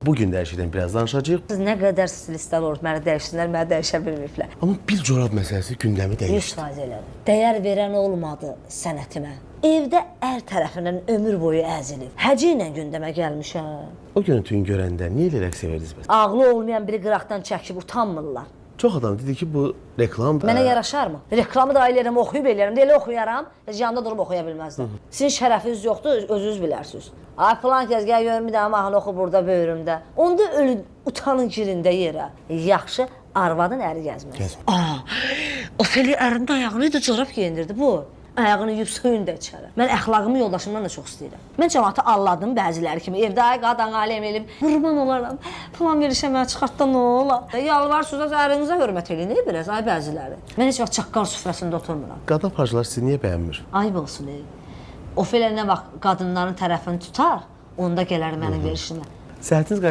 Bugün də hər şeydən biraz danışacağıq. Siz nə qədər stilistlər olur, məni dəyişsinlər, məni dəyişə bilməyiblər. Amma bir corab məsələsi gündəmi dəyişdi. 100% elədi. Dəyər verən olmadı sənətimə. Evdə ər tərəfindən ömür boyu əzilib. Həci ilə gündəmə gəlmişəm. O görüntünü görəndə niyə elə rəqs edirdiniz bəs? Ağlı olmayan biri qıraqdan çəkib utanmırlar. Çox adam dedi ki, bu reklamdır. Mənə yaraşarmı? Reklamı da eləyirəm, oxuyub eləyirəm. Elə oxuyaram, yanında durub oxuya bilməzdim. Sizin şərəfiniz yoxdur, özünüz bilərsiniz. Ay falan kəz gəl görüm bir dənə mahnı oxu burada böyrümdə. Onda ölün, utanın girində yerə. Yaxşı arvadın əri gəzməz. Ofeli ərində ayağını da corab geyindirdi bu. Ayağını yuyub suyunu da içərəm. Mən əxlaqımı yoldaşımdan da çox istəyirəm. Mən cəmaatı alladım bəziləri kimi. Evdə ay qadan aləm elib, qurban olaram. Falan verişə mənə çıxartda nə olar? Yalvarsınız, ərinizə hörmət eləyin, biraz ay bəziləri. Mən heç vaxt çaqqal süfrəsində oturmuram. Qadın parçalar sizi niyə bəyənmir? Ayıb olsun. Ofelə nə vaxt qadınların tərəfini tutar, onda gələr mənim verişimə. Səhətiniz